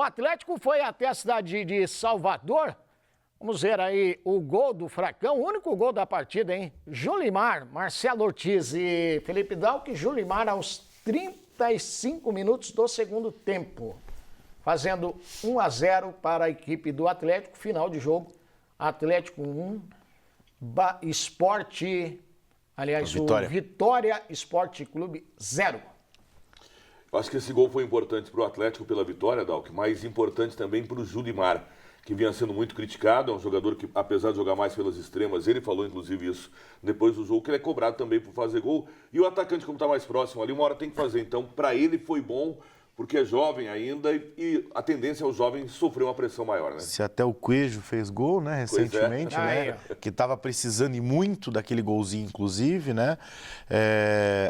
O Atlético foi até a cidade de Salvador. Vamos ver aí o gol do Fracão, o único gol da partida, hein? Julimar, Marcelo Ortiz e Felipe Dalck. Julimar aos 35 minutos do segundo tempo, fazendo 1-0 para a equipe do Atlético. Final de jogo, Atlético 1, Vitória Esporte Clube 0. Eu acho que esse gol foi importante para o Atlético pela vitória, Dalck, mas importante também para o Julimar, que vinha sendo muito criticado. É um jogador que, apesar de jogar mais pelas extremas, ele falou inclusive isso depois do jogo, que ele é cobrado também por fazer gol. E o atacante, como está mais próximo ali, uma hora tem que fazer. Então, para ele foi bom, porque é jovem ainda e a tendência é o jovem sofrer uma pressão maior, né? Se até o Coelho fez gol, né, recentemente, né? Que estava precisando e muito daquele golzinho, inclusive, né?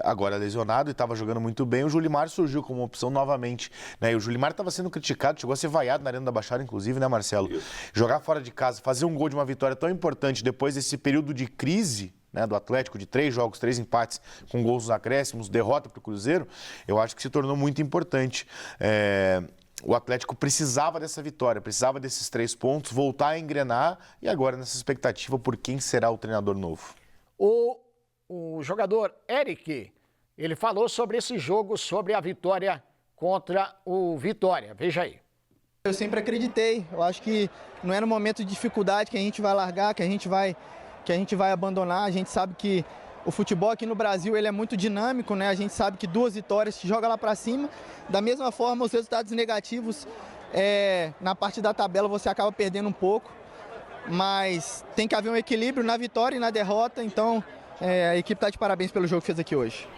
Agora lesionado e estava jogando muito bem. O Julimar surgiu como opção novamente, né? E o Julimar estava sendo criticado, chegou a ser vaiado na Arena da Baixada, inclusive, né, Marcelo? Isso. Jogar fora de casa, fazer um gol de uma vitória tão importante depois desse período de crise, né, do Atlético, de 3 jogos, 3 empates, com gols nos acréscimos, derrota para o Cruzeiro, eu acho que se tornou muito importante. O Atlético precisava dessa vitória, precisava desses 3 pontos, voltar a engrenar e agora nessa expectativa por quem será o treinador novo. O jogador Eric, ele falou sobre esse jogo, sobre a vitória contra o Vitória. Veja aí. Eu sempre acreditei, eu acho que não é no momento de dificuldade que a gente vai largar, que a gente vai abandonar. A gente sabe que o futebol aqui no Brasil ele é muito dinâmico, né? A gente sabe que 2 vitórias te joga lá para cima. Da mesma forma, os resultados negativos, na parte da tabela você acaba perdendo um pouco. Mas tem que haver um equilíbrio na vitória e na derrota. Então, a equipe está de parabéns pelo jogo que fez aqui hoje.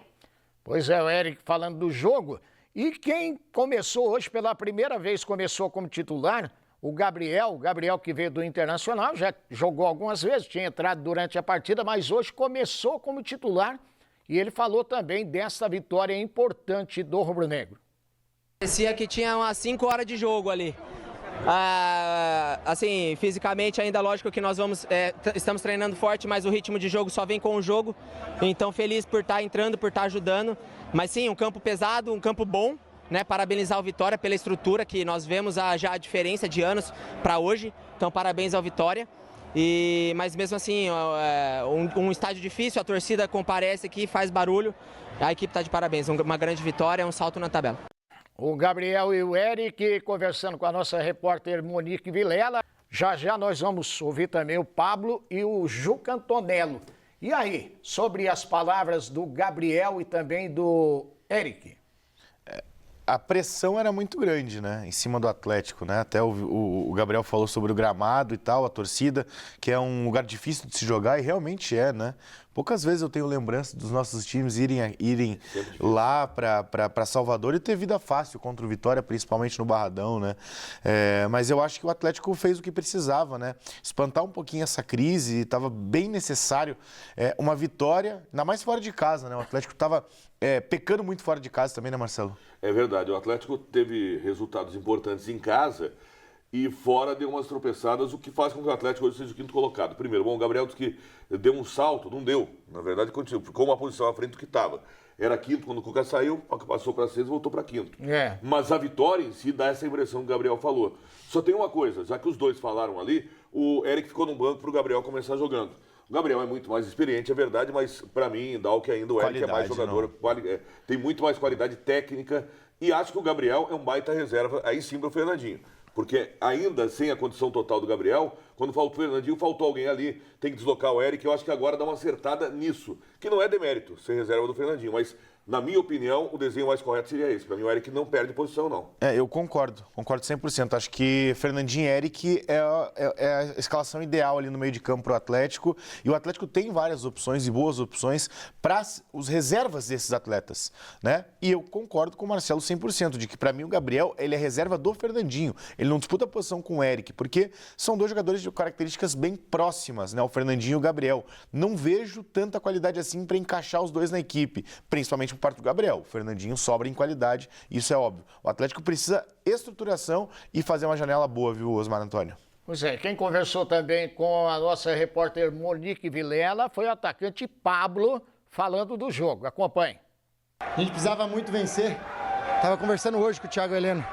Pois é, o Eric falando do jogo. E quem começou hoje pela primeira vez, começou como titular, o Gabriel que veio do Internacional, já jogou algumas vezes, tinha entrado durante a partida, mas hoje começou como titular e ele falou também dessa vitória importante do rubro-negro. Parecia que tinha umas 5 horas de jogo ali. Assim, fisicamente ainda lógico que nós estamos treinando forte, mas o ritmo de jogo só vem com o jogo. Então feliz por estar entrando, por estar ajudando. Mas sim, um campo pesado, um campo bom. Né, parabenizar o Vitória pela estrutura, que nós vemos já a diferença de anos para hoje. Então, parabéns ao Vitória. Mas mesmo assim, um estádio difícil, a torcida comparece aqui, faz barulho. A equipe está de parabéns, uma grande vitória, um salto na tabela. O Gabriel e o Eric conversando com a nossa repórter Monique Vilela. Já nós vamos ouvir também o Pablo e o Juca Antonello. E aí, sobre as palavras do Gabriel e também do Eric? A pressão era muito grande, né, em cima do Atlético, né? Até o Gabriel falou sobre o gramado e tal, a torcida, que é um lugar difícil de se jogar e realmente é, né? Poucas vezes eu tenho lembrança dos nossos times irem lá para Salvador e ter vida fácil contra o Vitória, principalmente no Barradão, né? Mas eu acho que o Atlético fez o que precisava, né? Espantar um pouquinho essa crise, estava bem necessário uma vitória, ainda mais fora de casa, né? O Atlético estava pecando muito fora de casa também, né, Marcelo? É verdade, o Atlético teve resultados importantes em casa e fora deu umas tropeçadas, o que faz com que o Atlético hoje seja o 5º colocado. Primeiro, o Gabriel disse que deu um salto, não deu. Na verdade, ficou uma posição à frente do que estava. Era 5º quando o Cuca saiu, passou para 6º e voltou para 5º. Mas a vitória em si dá essa impressão que o Gabriel falou. Só tem uma coisa, já que os dois falaram ali, o Eric ficou no banco para o Gabriel começar jogando. O Gabriel é muito mais experiente, é verdade, mas para mim, Dalck ainda, o Eric é mais jogador, tem muito mais qualidade técnica e acho que o Gabriel é um baita reserva, aí sim para o Fernandinho. Porque ainda sem a condição total do Gabriel, quando faltou o Fernandinho, faltou alguém ali, tem que deslocar o Eric, eu acho que agora dá uma acertada nisso, que não é demérito ser reserva do Fernandinho, mas na minha opinião, o desenho mais correto seria esse. Para mim, o Eric não perde posição, não. Eu concordo 100%. Acho que Fernandinho e Eric é a escalação ideal ali no meio de campo para o Atlético. E o Atlético tem várias opções e boas opções para os reservas desses atletas, né? E eu concordo com o Marcelo 100%, de que para mim o Gabriel ele é reserva do Fernandinho. Ele não disputa a posição com o Eric, porque são dois jogadores de características bem próximas, né? O Fernandinho e o Gabriel. Não vejo tanta qualidade assim para encaixar os dois na equipe, principalmente por parte do Gabriel. O Fernandinho sobra em qualidade, isso é óbvio. O Atlético precisa estruturação e fazer uma janela boa, viu, Osmar Antônio? Pois é, quem conversou também com a nossa repórter Monique Vilela foi o atacante Pablo, falando do jogo. Acompanhe. A gente precisava muito vencer. Estava conversando hoje com o Thiago Heleno.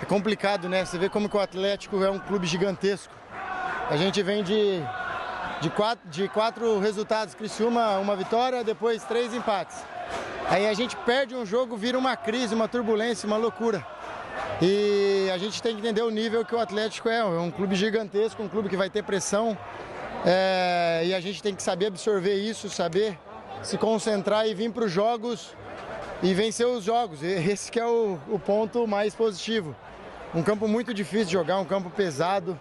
é complicado, né? Você vê como que o Atlético é um clube gigantesco. A gente vem de quatro resultados, Criciúma, uma vitória, depois 3 empates. Aí a gente perde um jogo, vira uma crise, uma turbulência, uma loucura. E a gente tem que entender o nível que o Atlético é um clube gigantesco, um clube que vai ter pressão. E a gente tem que saber absorver isso, saber se concentrar e vir para os jogos e vencer os jogos. Esse que é o ponto mais positivo. Um campo muito difícil de jogar, um campo pesado,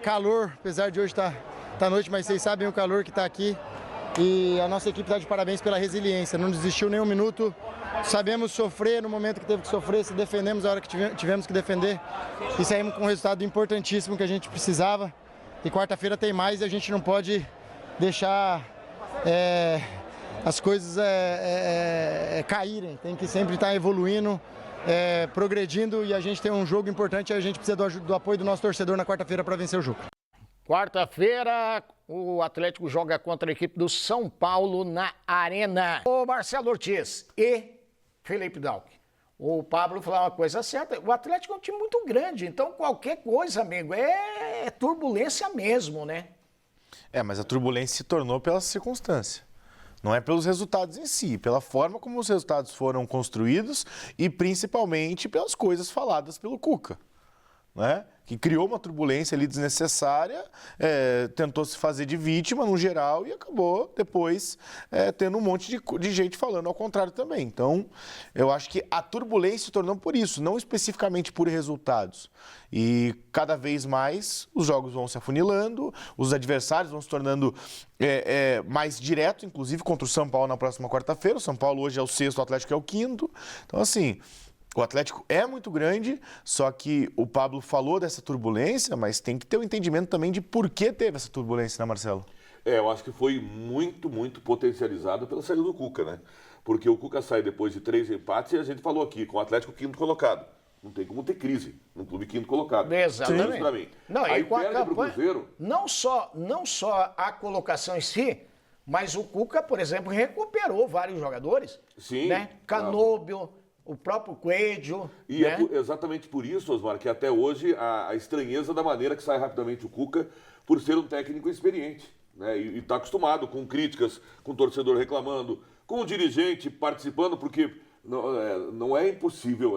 calor, apesar de hoje estar noite, mas vocês sabem o calor que está aqui. E a nossa equipe está de parabéns pela resiliência, não desistiu nem um minuto. Sabemos sofrer no momento que teve que sofrer, se defendemos a hora que tivemos que defender e saímos com um resultado importantíssimo que a gente precisava. E quarta-feira tem mais e a gente não pode deixar as coisas caírem. Tem que sempre estar evoluindo, progredindo, e a gente tem um jogo importante e a gente precisa do apoio do nosso torcedor na quarta-feira para vencer o jogo. Quarta-feira, o Atlético joga contra a equipe do São Paulo na Arena. O Marcelo Ortiz e Felipe Dalck. O Pablo falou uma coisa certa, o Atlético é um time muito grande, então qualquer coisa, amigo, é turbulência mesmo, né? Mas a turbulência se tornou pela circunstância. Não é pelos resultados em si, pela forma como os resultados foram construídos e principalmente pelas coisas faladas pelo Cuca, né? Que criou uma turbulência ali desnecessária, tentou se fazer de vítima no geral e acabou depois tendo um monte de gente falando ao contrário também. Então, eu acho que a turbulência se tornou por isso, não especificamente por resultados. E cada vez mais os jogos vão se afunilando, os adversários vão se tornando mais diretos, inclusive contra o São Paulo na próxima quarta-feira. O São Paulo hoje é o 6º, o Atlético é o 5º. Então, assim, o Atlético é muito grande, só que o Pablo falou dessa turbulência, mas tem que ter o entendimento também de por que teve essa turbulência, né, Marcelo? Eu acho que foi muito, muito potencializado pela saída do Cuca, né? Porque o Cuca sai depois de 3 empates e a gente falou aqui, com o Atlético 5º colocado. Não tem como ter crise num clube 5º colocado. Exatamente. Pra mim. Não, aí e com a perde pro campanha, Cruzeiro. não só a colocação em si, mas o Cuca, por exemplo, recuperou vários jogadores. Sim. Né? Canóbio, o próprio Coelho. E né? é exatamente por isso, Osmar, que até hoje a estranheza da maneira que sai rapidamente o Cuca, por ser um técnico experiente, né? E está acostumado com críticas, com o torcedor reclamando, com o dirigente participando, porque não é impossível,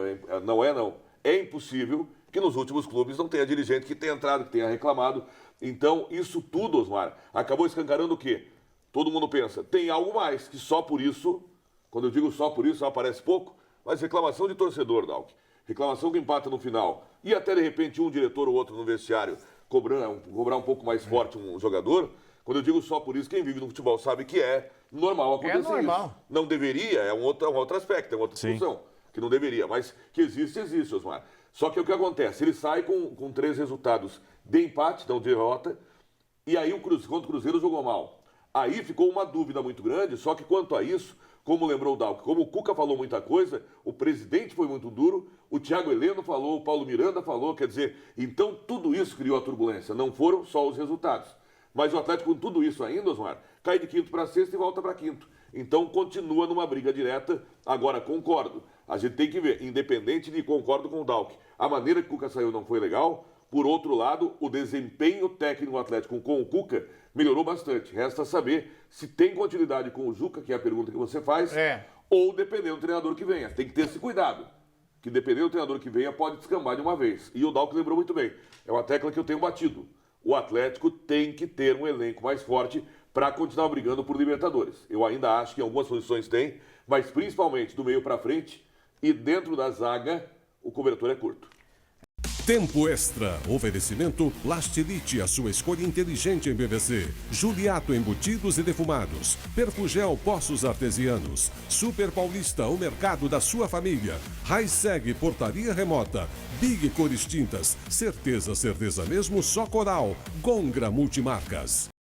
é impossível que nos últimos clubes não tenha dirigente que tenha entrado, que tenha reclamado. Então, isso tudo, Osmar, acabou escancarando o quê? Todo mundo pensa, tem algo mais, que só por isso, quando eu digo só por isso, aparece pouco, mas reclamação de torcedor, Dalck. Reclamação que empata no final. E até, de repente, um diretor ou outro no vestiário cobrar um pouco mais forte um jogador. Quando eu digo só por isso, quem vive no futebol sabe que é normal acontecer normal. isso. Não deveria, é um outro aspecto, é uma outra discussão. Que não deveria, mas que existe, Osmar. Só que o que acontece? Ele sai com 3 resultados de empate, então de derrota, e aí contra o Cruzeiro jogou mal. Aí ficou uma dúvida muito grande, só que quanto a isso, como lembrou o Dalck, como o Cuca falou muita coisa, o presidente foi muito duro, o Thiago Heleno falou, o Paulo Miranda falou, quer dizer, então tudo isso criou a turbulência, não foram só os resultados. Mas o Atlético, com tudo isso ainda, Osmar, cai de 5º para 6º e volta para 5º. Então continua numa briga direta. Agora, concordo, a gente tem que ver, independente de concordo com o Dalck, a maneira que o Cuca saiu não foi legal. Por outro lado, o desempenho técnico do Atlético com o Cuca melhorou bastante. Resta saber se tem continuidade com o Juca, que é a pergunta que você faz, ou dependendo do treinador que venha. Tem que ter esse cuidado, que dependendo do treinador que venha, pode descambar de uma vez. E o Dalck lembrou muito bem. É uma tecla que eu tenho batido. O Atlético tem que ter um elenco mais forte para continuar brigando por Libertadores. Eu ainda acho que em algumas posições tem, mas principalmente do meio para frente e dentro da zaga, o cobertor é curto. Tempo Extra. Oferecimento Lastilite, a sua escolha inteligente em PVC. Juliato Embutidos e Defumados. Perfugel Poços Artesianos. Super Paulista, o mercado da sua família. Raiseg Portaria Remota. Big Cores Tintas. Certeza mesmo, só Coral. Gongra Multimarcas.